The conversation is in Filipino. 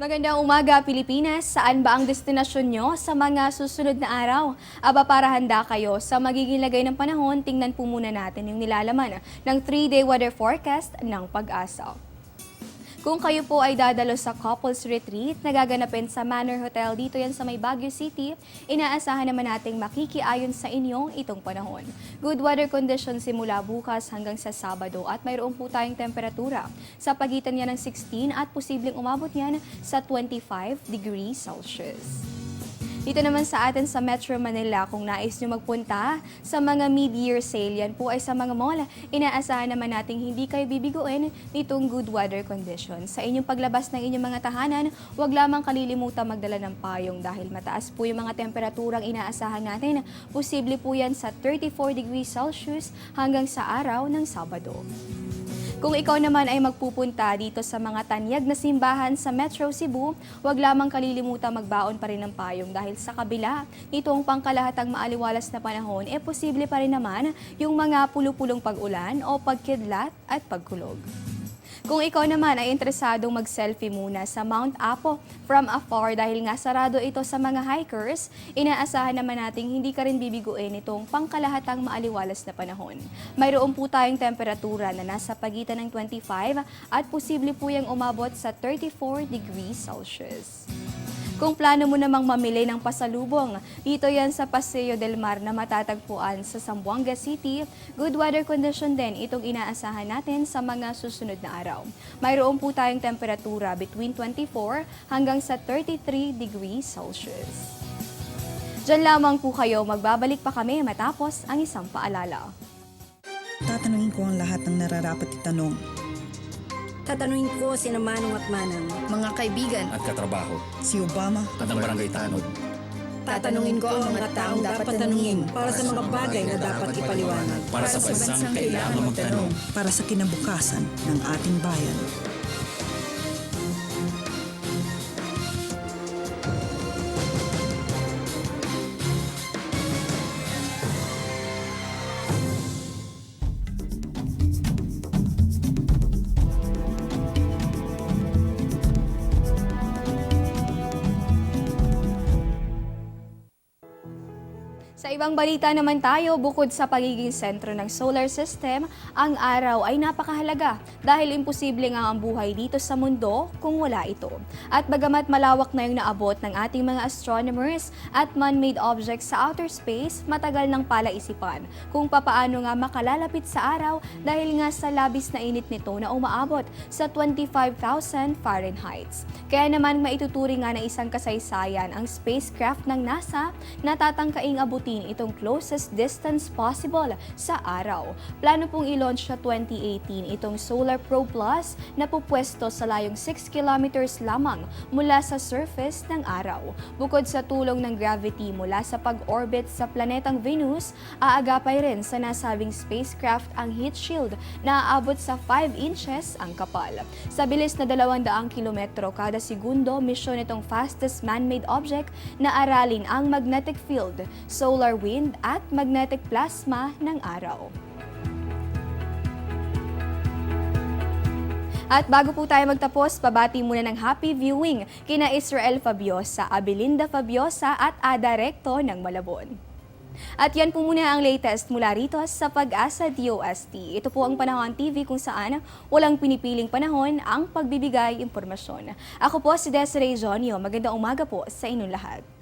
Magandang umaga, Pilipinas. Saan ba ang destinasyon nyo sa mga susunod na araw? Aba, para handa kayo sa magiging lagay ng panahon, tingnan po muna natin yung nilalaman ng 3-day weather forecast ng Pag-asa. Kung kayo po ay dadalo sa couples retreat na gaganapin sa Manor Hotel dito yan sa may Baguio City, inaasahan naman nating makikiayon sa inyo itong panahon. Good weather conditions simula bukas hanggang sa Sabado at mayroon po tayong temperatura sa pagitan niya ng 16 at posibleng umabot yan sa 25 degrees Celsius. Dito naman sa atin sa Metro Manila, kung nais nyo magpunta sa mga mid-year sale, yan po ay sa mga mall, inaasahan naman nating hindi kayo bibiguin nitong good weather conditions. Sa inyong paglabas ng inyong mga tahanan, huwag lamang kalilimutan magdala ng payong dahil mataas po yung mga temperaturang inaasahan natin. Posible po yan sa 34 degrees Celsius hanggang sa araw ng Sabado. Kung ikaw naman ay magpupunta dito sa mga tanyag na simbahan sa Metro Cebu, huwag lamang kalilimutan magbaon pa rin ng payong dahil sa kabila nitong pangkalahatang maaliwalas na panahon, posible pa rin naman yung mga pulupulong pag-ulan o pagkidlat at pagkulog. Kung ikaw naman ay interesadong mag-selfie muna sa Mount Apo from afar dahil nga sarado ito sa mga hikers, inaasahan naman nating hindi ka rin bibiguin itong pangkalahatang maaliwalas na panahon. Mayroon po tayong temperatura na nasa pagitan ng 25 at posible po yung umabot sa 34 degrees Celsius. Kung plano mo namang mamili ng pasalubong, dito yan sa Paseo del Mar na matatagpuan sa Zamboanga City, good weather condition din itong inaasahan natin sa mga susunod na araw. Mayroon po tayong temperatura between 24 hanggang sa 33 degrees Celsius. Diyan lamang po kayo, magbabalik pa kami matapos ang isang paalala. Tatanungin ko ang lahat ng nararapat itanong. Tatanungin ko sina Manong at Manang, mga kaibigan at katrabaho Si Obama, at ang barangay tanod. tatanungin ko ang mga taong dapat tanungin para sa mga bagay na dapat ipaliwanag. Para sa bansang kailangan magtanong. para sa kinabukasan ng ating bayan. Sa ibang balita naman tayo, bukod sa pagiging sentro ng solar system, ang araw ay napakahalaga dahil imposible nga ang buhay dito sa mundo kung wala ito. At bagamat malawak na yung naabot ng ating mga astronomers at man-made objects sa outer space, matagal nang palaisipan kung papaano nga makalalapit sa araw dahil nga sa labis na init nito na umaabot sa 25,000 Fahrenheit. Kaya naman maituturing nga na isang kasaysayan ang spacecraft ng NASA na tatangkaing abutin itong closest distance possible sa araw. Plano pong i-launch sa 2018 itong Solar Probe Plus na pupwesto sa layong 6 kilometers lamang mula sa surface ng araw. Bukod sa tulong ng gravity mula sa pag-orbit sa planetang Venus, aagapay rin sa nasabing spacecraft ang heat shield na aabot sa 5 inches ang kapal. Sa bilis na 200 kilometro kada segundo, misyon itong fastest man-made object na aralin ang magnetic field, solar wind at magnetic plasma ng araw. At bago po tayo magtapos, pabati muna ng happy viewing kina Israel Fabiosa, Abelinda Fabiosa at Ada Recto ng Malabon. At yan po muna ang latest mula rito sa Pag-asa DOST. Ito po ang Panahon TV kung saan walang pinipiling panahon ang pagbibigay impormasyon. Ako po si Desiree Jonio. Magandang umaga po sa inyong lahat.